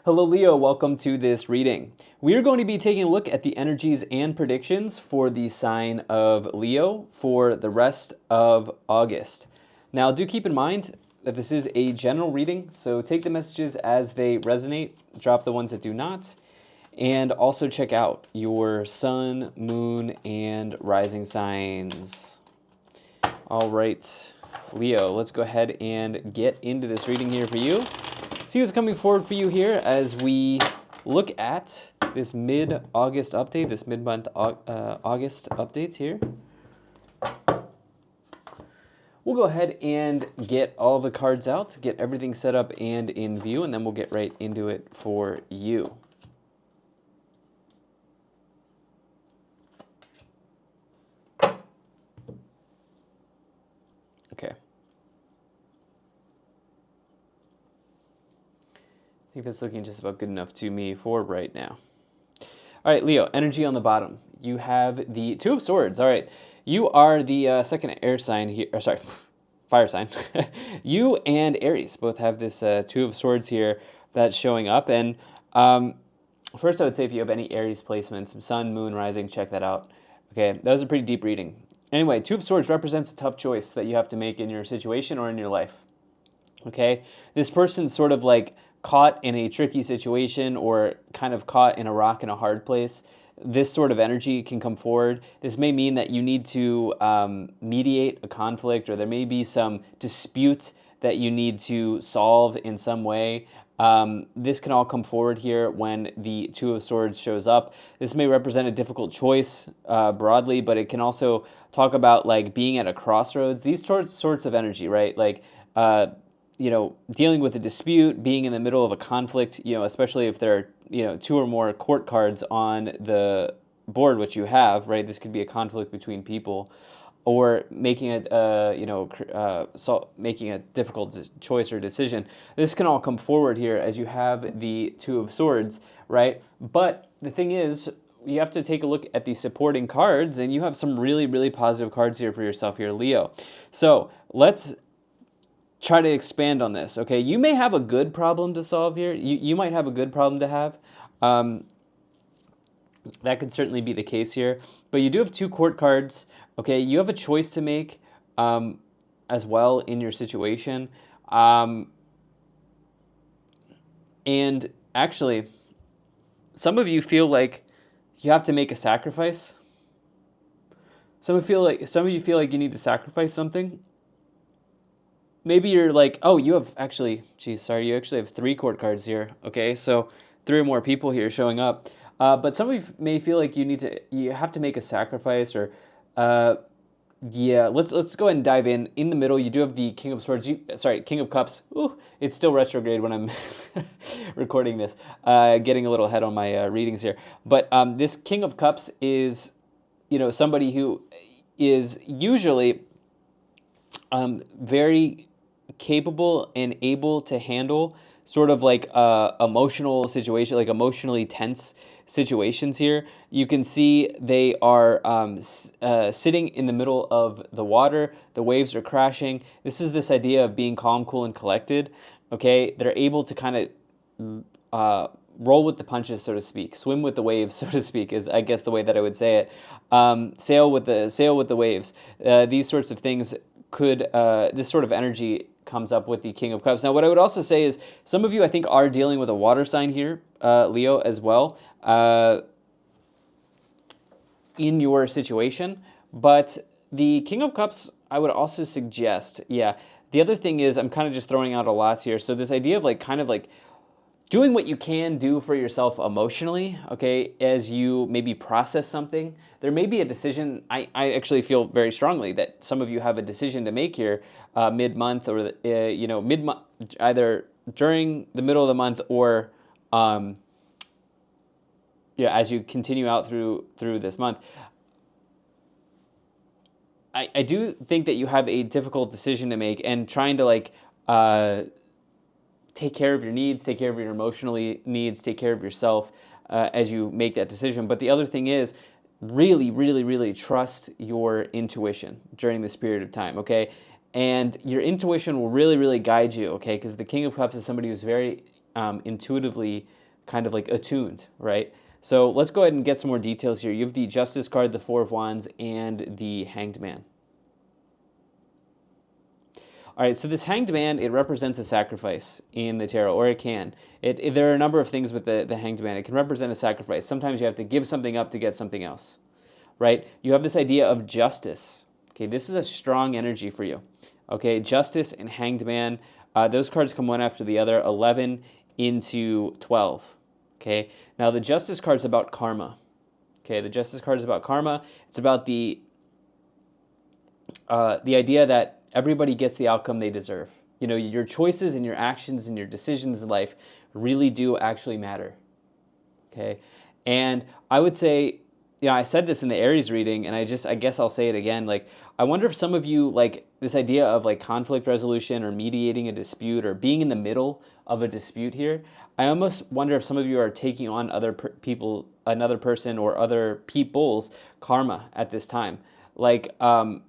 Hello, Leo. Welcome to this reading. We are going to be taking a look at the energies and predictions for the sign of Leo for the rest of August. Now, do keep in mind that this is a general reading, so take the messages as they resonate, drop the ones that do not, and also check out your sun, moon, and rising signs. All right, Leo, let's go ahead and get into this reading here for you. See what's coming forward for you here as we look at this mid-August update, this mid-month August updates here. We'll go ahead and get all the cards out, get everything set up and in view, and then we'll get right into it for you. Okay. I think that's looking just about good enough to me for right now. All right, Leo, energy on the bottom. You have the Two of Swords. All right, you are the second air sign here. Or sorry, fire sign. You and Aries both have this Two of Swords here that's showing up. And first, I would say if you have any Aries placements, Sun, Moon, Rising, check that out. Okay, that was a pretty deep reading. Anyway, Two of Swords represents a tough choice that you have to make in your situation or in your life. Okay, this person's sort of like caught in a tricky situation or kind of caught in a rock in a hard place. This sort of energy can come forward. This may mean that you need to mediate a conflict, or there may be some dispute that you need to solve in some way. This can all come forward here when the Two of Swords shows up. This may represent a difficult choice broadly, but it can also talk about like being at a crossroads. These sorts of energy, right? Like dealing with a dispute, being in the middle of a conflict, especially if there are, two or more court cards on the board, which you have, right? This could be a conflict between people, or making making a difficult choice or decision. This can all come forward here as you have the Two of Swords, right? But the thing is, you have to take a look at the supporting cards, and you have some really, really positive cards here for yourself here, Leo. So let's try to expand on this, okay? You may have a good problem to solve here. You might have a good problem to have. That could certainly be the case here. But you do have two court cards, okay? You have a choice to make as well in your situation. And actually, some of you feel like you have to make a sacrifice. Some of you feel like you need to sacrifice something. Maybe you're like, oh, you actually have three court cards here. Okay, so three or more people here showing up. But some of you may feel like you have to make a sacrifice, or let's go ahead and dive in. In the middle, you do have the King of Swords. King of Cups. Ooh, it's still retrograde when I'm recording this. Getting a little ahead on my readings here. But this King of Cups is, somebody who is usually very capable and able to handle sort of like emotional situation, like emotionally tense situations here. You can see they are sitting in the middle of the water. The waves are crashing. This is this idea of being calm, cool, and collected. Okay, they're able to kind of roll with the punches, so to speak, swim with the waves, so to speak, is I guess the way that I would say it. Sail with the waves. These sorts of things this sort of energy comes up with the King of Cups. Now, what I would also say is some of you, I think, are dealing with a water sign here, Leo, as well, in your situation. But the King of Cups, I would also suggest, the other thing is, I'm kind of just throwing out a lot here. So this idea of kind of doing what you can do for yourself emotionally, okay, as you maybe process something. There may be a decision. I actually feel very strongly that some of you have a decision to make here mid-month, or mid-month, either during the middle of the month, or as you continue out through this month. I do think that you have a difficult decision to make, and trying to take care of your needs, take care of your emotional needs, take care of yourself as you make that decision. But the other thing is, really, really, really trust your intuition during this period of time, okay? And your intuition will really, really guide you, okay? Because the King of Cups is somebody who's very intuitively kind of like attuned, right? So let's go ahead and get some more details here. You have the Justice card, the Four of Wands, and the Hanged Man. All right, so this Hanged Man, it represents a sacrifice in the tarot, or it can. There are a number of things with the Hanged Man. It can represent a sacrifice. Sometimes you have to give something up to get something else, right? You have this idea of justice. Okay, this is a strong energy for you. Okay, Justice and Hanged Man, those cards come one after the other, 11 into 12. Okay, now the Justice card is about karma. Okay, the Justice card is about karma. It's about the idea that everybody gets the outcome they deserve. You know, your choices and your actions and your decisions in life really do actually matter. Okay, and I would say, yeah, I said this in the Aries reading, and I guess I'll say it again. Like, I wonder if some of you, like, this idea of like conflict resolution or mediating a dispute or being in the middle of a dispute here. I almost wonder if some of you are taking on another person or other people's karma at this time. Like, and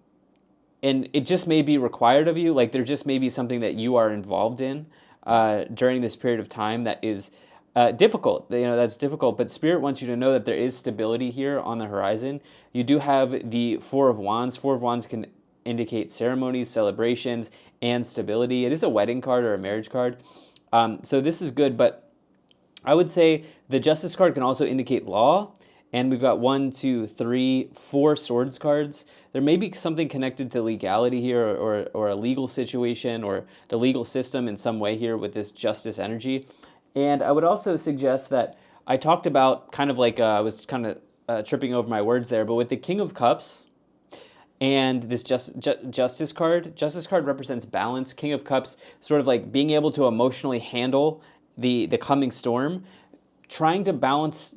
it just may be required of you. Like, there just may be something that you are involved in during this period of time that is difficult. You know, that's difficult. But Spirit wants you to know that there is stability here on the horizon. You do have the Four of Wands. Four of Wands can indicate ceremonies, celebrations, and stability. It is a wedding card or a marriage card. So this is good, but I would say the Justice card can also indicate law. And we've got 1, 2, 3, 4 swords cards. There may be something connected to legality here or a legal situation or the legal system in some way here with this Justice energy. And I would also suggest that I talked about kind of like, I was kind of tripping over my words there, but with the King of Cups and this Justice card represents balance. King of Cups, sort of like being able to emotionally handle the coming storm, trying to balance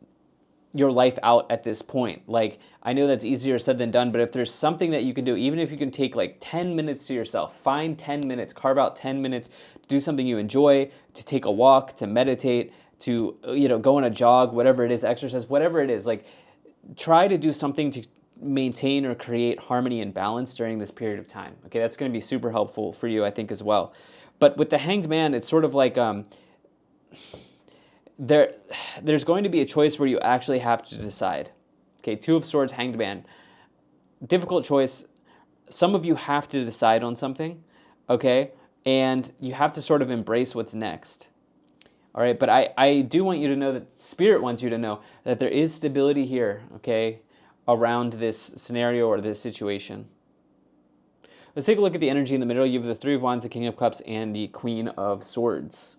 your life out at this point. Like, I know that's easier said than done, but if there's something that you can do, even if you can take like 10 minutes to yourself, find 10 minutes, carve out 10 minutes to do something you enjoy, to take a walk, to meditate, to, you know, go on a jog, whatever it is, exercise, whatever it is, like, try to do something to maintain or create harmony and balance during this period of time. Okay, that's going to be super helpful for you, I think, as well. But with the Hanged Man, it's sort of like there's going to be a choice where you actually have to decide. Okay, Two of Swords, Hanged Man. Difficult choice. Some of you have to decide on something, okay? And you have to sort of embrace what's next. All right, but I do want you to know that Spirit wants you to know that there is stability here, okay, around this scenario or this situation. Let's take a look at the energy in the middle. You have the Three of Wands, the King of Cups, and the Queen of Swords.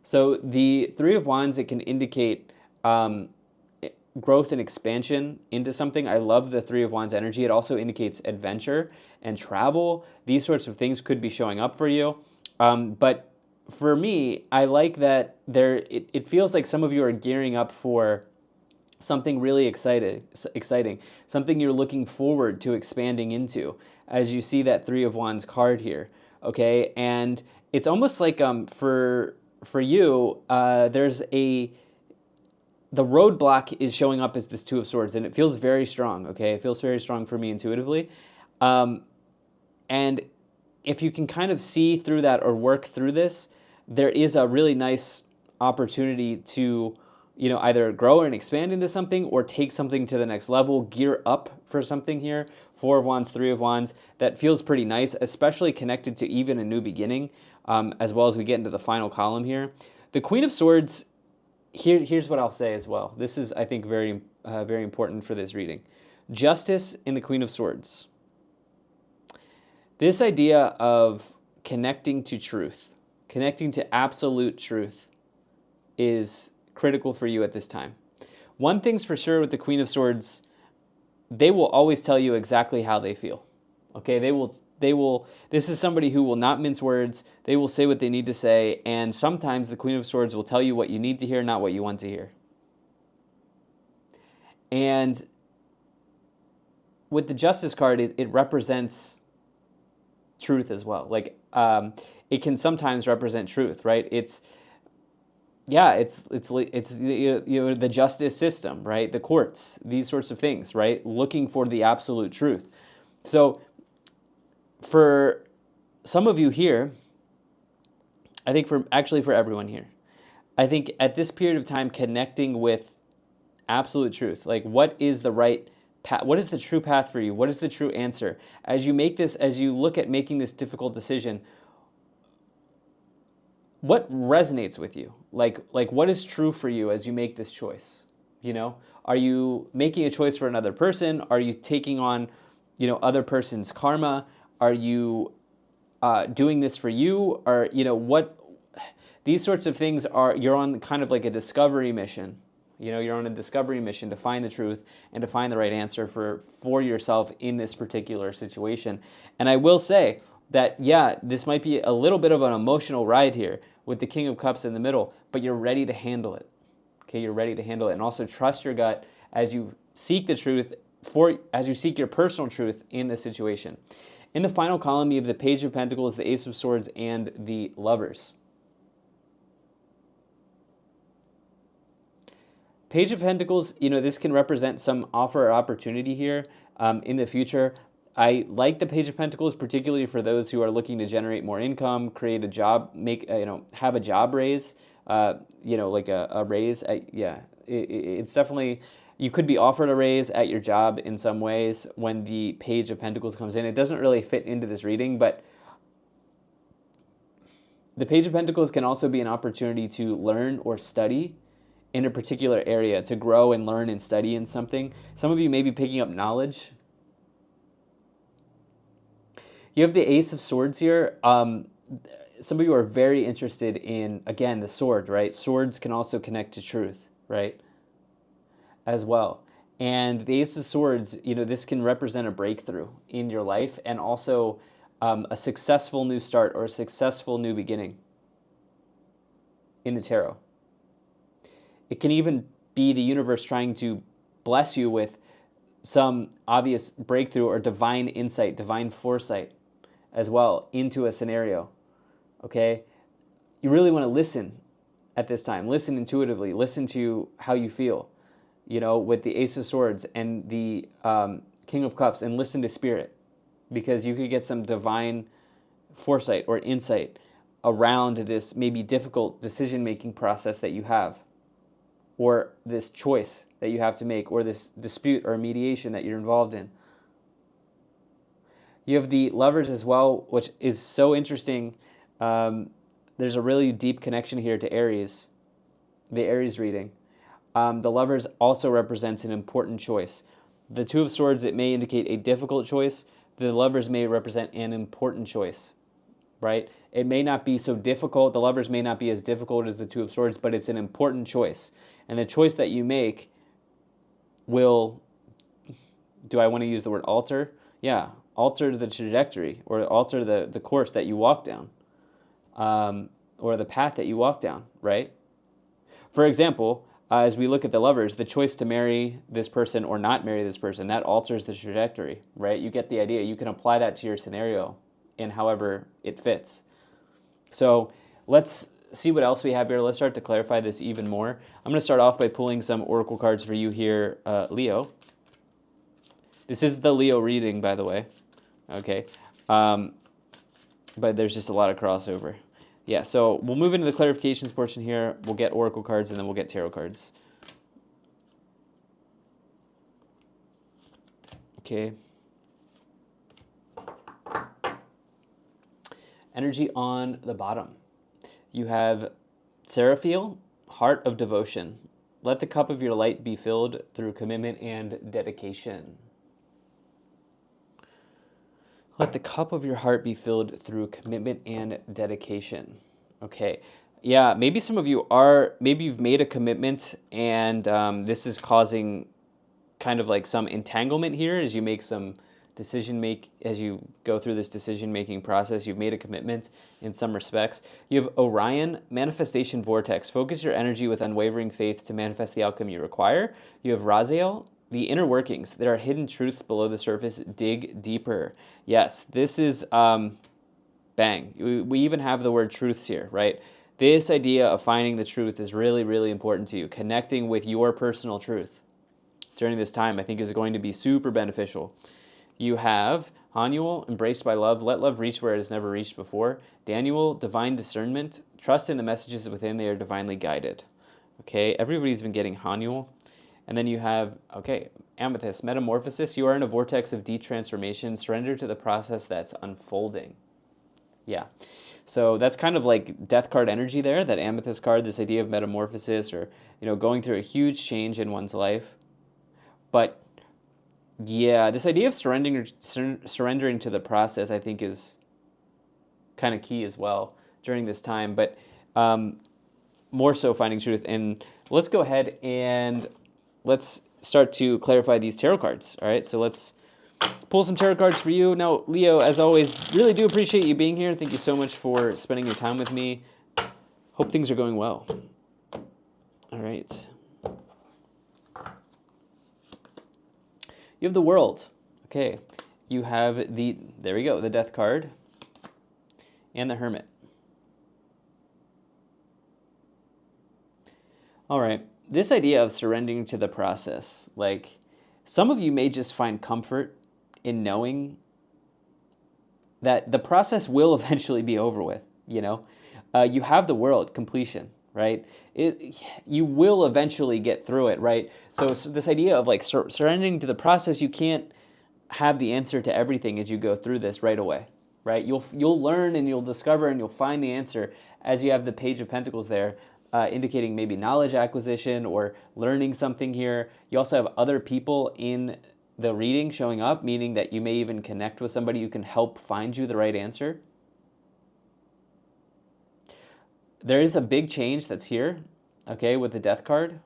So the Three of Wands, it can indicate growth and expansion into something. I love the Three of Wands energy. It also indicates adventure and travel. These sorts of things could be showing up for you. But for me, I like that it feels like some of you are gearing up for something really exciting, something you're looking forward to expanding into as you see that Three of Wands card here, okay? And it's almost like for you, the roadblock is showing up as this Two of Swords, and it feels very strong, okay? It feels very strong for me intuitively. And if you can kind of see through that or work through this, there is a really nice opportunity to, you know, either grow and expand into something or take something to the next level, gear up for something here. Four of Wands, Three of Wands, that feels pretty nice, especially connected to even a new beginning, as well as we get into the final column here. The Queen of Swords, here's what I'll say as well. This is, I think, very, very important for this reading. Justice in the Queen of Swords. This idea of connecting to truth, connecting to absolute truth, is critical for you at this time. One thing's for sure with the Queen of Swords, they will always tell you exactly how they feel. Okay, they will, this is somebody who will not mince words. They will say what they need to say, and sometimes the Queen of Swords will tell you what you need to hear, not what you want to hear. And with the Justice card, it represents truth as well. Like, it can sometimes represent truth, right? It's you know, the justice system, right? The courts, these sorts of things, right? Looking for the absolute truth. So for some of you here, I think for everyone here, I think at this period of time, connecting with absolute truth, like what is the right path, what is the true path for you? What is the true answer? As you look at making this difficult decision, what resonates with you? Like what is true for you as you make this choice? You know, are you making a choice for another person? Are you taking on, other person's karma? Are you doing this for you? Or, what these sorts of things are, you're on kind of like a discovery mission. You're on a discovery mission to find the truth and to find the right answer for yourself in this particular situation. And I will say that, yeah, this might be a little bit of an emotional ride here with the King of Cups in the middle, but you're ready to handle it. Okay, you're ready to handle it. And also trust your gut as you seek the truth, as you seek your personal truth in this situation. In the final column, you have the Page of Pentacles, the Ace of Swords, and the Lovers. Page of Pentacles, this can represent some offer or opportunity here in the future. I like the Page of Pentacles, particularly for those who are looking to generate more income, create a job, have a job raise, like a raise. It's definitely, you could be offered a raise at your job in some ways when the Page of Pentacles comes in. It doesn't really fit into this reading, but the Page of Pentacles can also be an opportunity to learn or study in a particular area, to grow and learn and study in something. Some of you may be picking up knowledge. You have the Ace of Swords here. Some of you are very interested in, again, the sword, right? Swords can also connect to truth, right? As well. And the Ace of Swords, this can represent a breakthrough in your life and also a successful new start or a successful new beginning in the tarot. It can even be the universe trying to bless you with some obvious breakthrough or divine insight, divine foresight as well into a scenario, okay? You really want to listen at this time. Listen intuitively. Listen to how you feel, with the Ace of Swords and the King of Cups, and listen to Spirit, because you could get some divine foresight or insight around this maybe difficult decision-making process that you have, or this choice that you have to make, or this dispute or mediation that you're involved in. You have the Lovers as well, which is so interesting. There's a really deep connection here to Aries, the Aries reading. The Lovers also represents an important choice. The Two of Swords, it may indicate a difficult choice. The Lovers may represent an important choice, right? It may not be so difficult. The Lovers may not be as difficult as the Two of Swords, but it's an important choice. And the choice that you make will, do I want to use the word alter? Yeah, alter the trajectory or alter the course that you walk down, or the path that you walk down, right? For example, as we look at the Lovers, the choice to marry this person or not marry this person, that alters the trajectory, right? You get the idea. You can apply that to your scenario in however it fits. So let's see what else we have here. Let's start to clarify this even more. I'm going to start off by pulling some oracle cards for you here, Leo. This is the Leo reading, by the way. Okay. But there's just a lot of crossover. Yeah, so we'll move into the clarifications portion here. We'll get oracle cards, and then we'll get tarot cards. Okay. Energy on the bottom. You have Seraphiel, Heart of Devotion. Let the cup of your light be filled through commitment and dedication. Let the cup of your heart be filled through commitment and dedication. Okay. Yeah, maybe some of you maybe you've made a commitment, and this is causing kind of like some entanglement here as you make some as you go through this decision-making process. You've made a commitment in some respects. You have Orion, Manifestation Vortex. Focus your energy with unwavering faith to manifest the outcome you require. You have Raziel, the inner workings. There are hidden truths below the surface. Dig deeper. Yes, this is, bang. We even have the word truths here, right? This idea of finding the truth is really, really important to you. Connecting with your personal truth during this time, I think, is going to be super beneficial. You have Hanuel, embraced by love, let love reach where it has never reached before. Daniel, divine discernment, trust in the messages within, they are divinely guided. Okay, everybody's been getting Hanuel. And then you have, okay, Amethyst, metamorphosis, you are in a vortex of deep transformation, surrender to the process that's unfolding. Yeah, so that's kind of like death card energy there, that Amethyst card, this idea of metamorphosis or, going through a huge change in one's life. But yeah, this idea of surrendering to the process, I think, is kind of key as well during this time. But more so finding truth. And let's go ahead and let's start to clarify these tarot cards. All right, so let's pull some tarot cards for you. Now, Leo, as always, really do appreciate you being here. Thank you so much for spending your time with me. Hope things are going well. All right. You have the World. Okay. You have there we go, the Death card and the Hermit. All right. This idea of surrendering to the process, like some of you may just find comfort in knowing that the process will eventually be over with, You have the World, completion, right? You will eventually get through it, right? So this idea of like surrendering to the process, you can't have the answer to everything as you go through this right away, right? You'll learn and you'll discover and you'll find the answer as you have the Page of Pentacles there, indicating maybe knowledge acquisition or learning something here. You also have other people in the reading showing up, meaning that you may even connect with somebody who can help find you the right answer. There is a big change that's here, okay, with the Death card.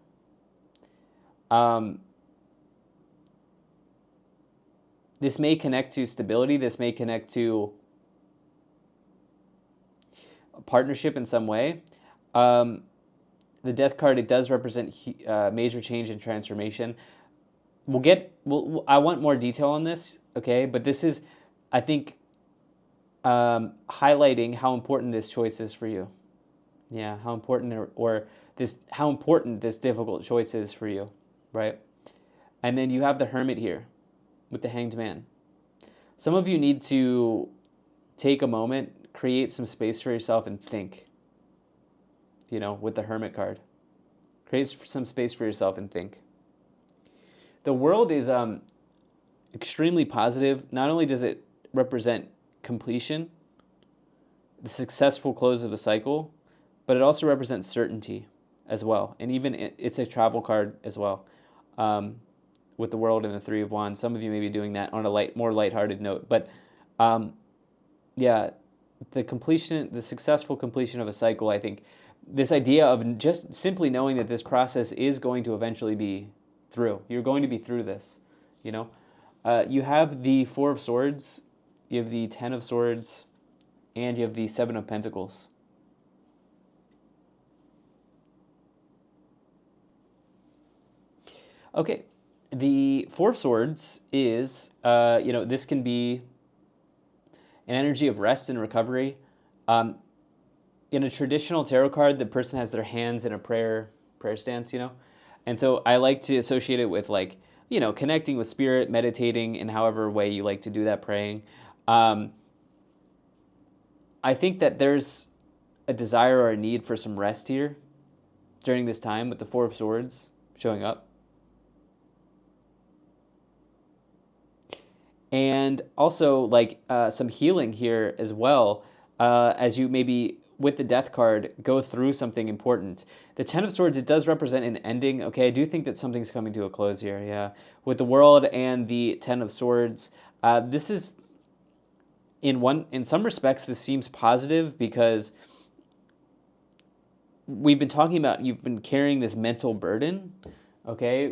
This may connect to stability. This may connect to a partnership in some way. The Death card, it does represent major change and transformation. I want more detail on this, okay? But this is, I think, highlighting how important this choice is for you. Yeah, how important how important this difficult choice is for you, right? And then you have the Hermit here with the Hanged Man. Some of you need to take a moment, create some space for yourself and think, with the Hermit card. Create some space for yourself and think. The World is extremely positive. Not only does it represent completion, the successful close of a cycle, but it also represents certainty as well. And even it's a travel card as well, with the World and the Three of Wands. Some of you may be doing that on a more lighthearted note. But yeah, the successful completion of a cycle, I think, this idea of just simply knowing that this process is going to eventually be through. You're going to be through this, You have the Four of Swords, you have the Ten of Swords, and you have the Seven of Pentacles. Okay, the Four of Swords is, this can be an energy of rest and recovery. In a traditional tarot card, the person has their hands in a prayer stance, And so I like to associate it with connecting with spirit, meditating in however way you like to do that, praying. I think that there's a desire or a need for some rest here during this time with the Four of Swords showing up. And also some healing here as well, as you maybe with the Death card go through something important. The Ten of Swords, it does represent an ending. Okay, I do think that something's coming to a close here. Yeah, with the World and the Ten of Swords, this is in some respects this seems positive because we've been talking about you've been carrying this mental burden. Okay,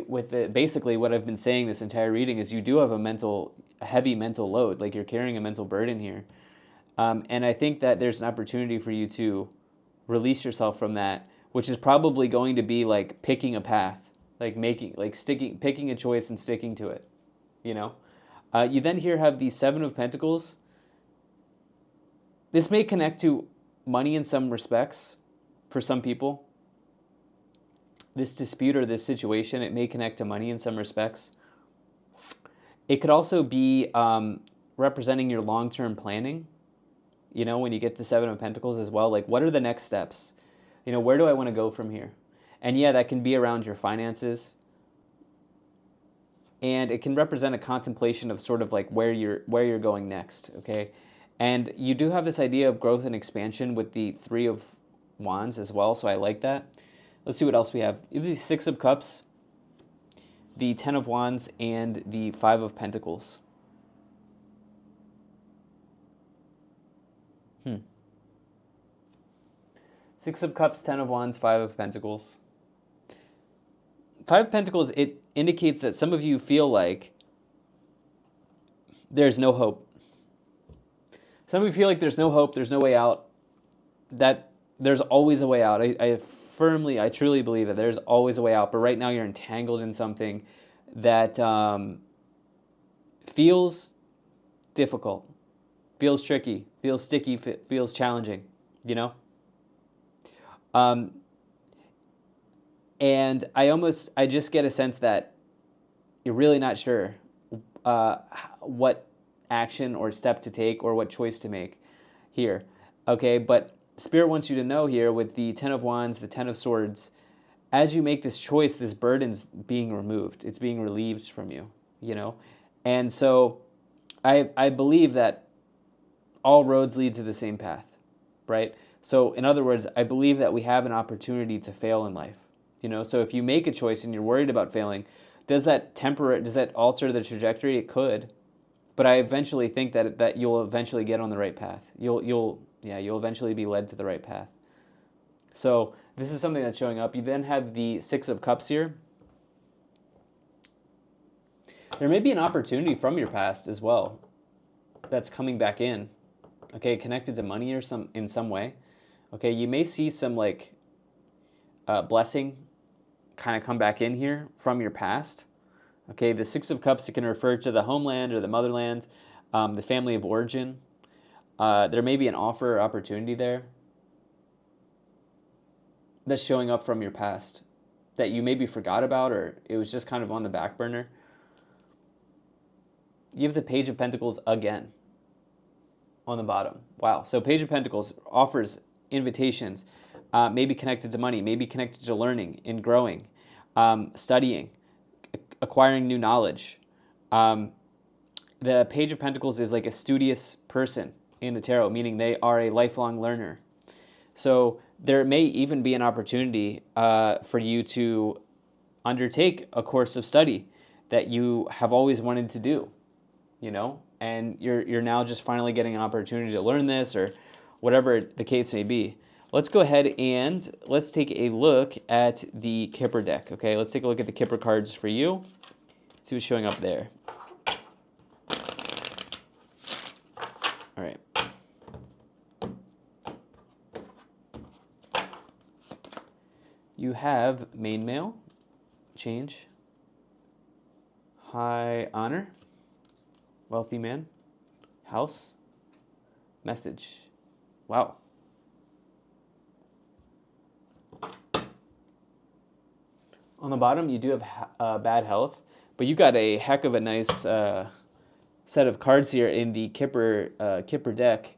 basically what I've been saying this entire reading is you do have a heavy mental load, like you're carrying a mental burden here. And I think that there's an opportunity for you to release yourself from that, which is probably going to be like picking a path, picking a choice and sticking to it, You then here have the Seven of Pentacles. This may connect to money in some respects for some people. This dispute or this situation, it may connect to money in some respects. It could also be representing your long-term planning. You know, when you get the Seven of Pentacles as well, like what are the next steps? You know, where do I want to go from here? And yeah, that can be around your finances. And it can represent a contemplation of sort of like where you're going next, okay? And you do have this idea of growth and expansion with the Three of Wands as well, so I like that. Let's see what else we have. You have the Six of Cups, the Ten of Wands, and the Five of Pentacles. Six of Cups, Ten of Wands, Five of Pentacles. Five of Pentacles, it indicates that some of you feel like there's no hope. Some of you feel like there's no hope, there's no way out, that there's always a way out. I truly believe that there's always a way out, but right now you're entangled in something that feels difficult, feels tricky, feels sticky, feels challenging, you know? And I just get a sense that you're really not sure what action or step to take or what choice to make here. Okay, but Spirit wants you to know here with the Ten of Wands, the Ten of Swords, as you make this choice, this burden's being removed. It's being relieved from you, you know? And so I believe that all roads lead to the same path, right? So in other words, I believe that we have an opportunity to fail in life. You know, so if you make a choice and you're worried about failing, does that alter the trajectory? It could, but I eventually think that you'll eventually get on the right path. You'll eventually be led to the right path. So this is something that's showing up. You then have the Six of Cups here. There may be an opportunity from your past as well that's coming back in. Okay, connected to money or in some way. Okay, you may see some like blessing kind of come back in here from your past. Okay, the Six of Cups, it can refer to the homeland or the motherland, the family of origin. There may be an offer or opportunity there that's showing up from your past that you maybe forgot about or it was just kind of on the back burner. You have the Page of Pentacles again on the bottom. Wow, so Page of Pentacles offers invitations, maybe connected to money, maybe connected to learning and growing, studying, acquiring new knowledge. The Page of Pentacles is like a studious person in the tarot, meaning they are a lifelong learner. So there may even be an opportunity for you to undertake a course of study that you have always wanted to do, you know, and you're now just finally getting an opportunity to learn this or whatever the case may be. Let's go ahead and let's take a look at the Kipper deck, okay? Let's take a look at the Kipper cards for you. See what's showing up there. All right. You have main male, change, high honor, wealthy man, house, message. Wow. On the bottom, you do have bad health, but you got a heck of a nice set of cards here in the Kipper deck.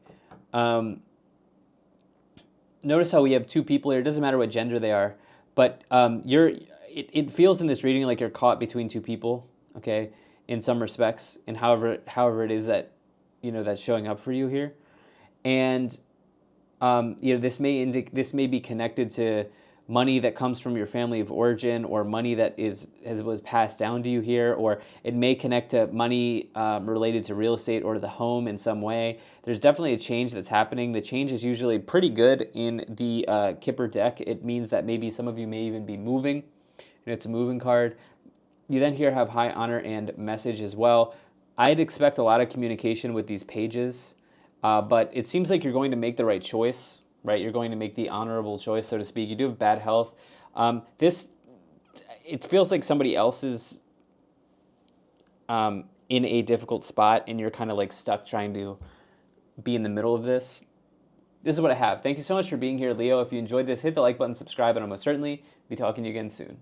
Notice how we have two people here. It doesn't matter what gender they are, but it feels in this reading like you're caught between two people, okay, in some respects, and however it is that, you know, that's showing up for you here. And you know, this may be connected to money that comes from your family of origin, or money that was passed down to you here, or it may connect to money related to real estate or the home in some way. There's definitely a change that's happening. The change is usually pretty good in the Kipper deck. It means that maybe some of you may even be moving, and it's a moving card. You then here have high honor and message as well. I'd expect a lot of communication with these pages, but it seems like you're going to make the right choice, right? You're going to make the honorable choice, so to speak. You do have bad health. It feels like somebody else is in a difficult spot, and you're kind of like stuck trying to be in the middle of this. This is what I have. Thank you so much for being here, Leo. If you enjoyed this, hit the like button, subscribe, and I'll most certainly be talking to you again soon.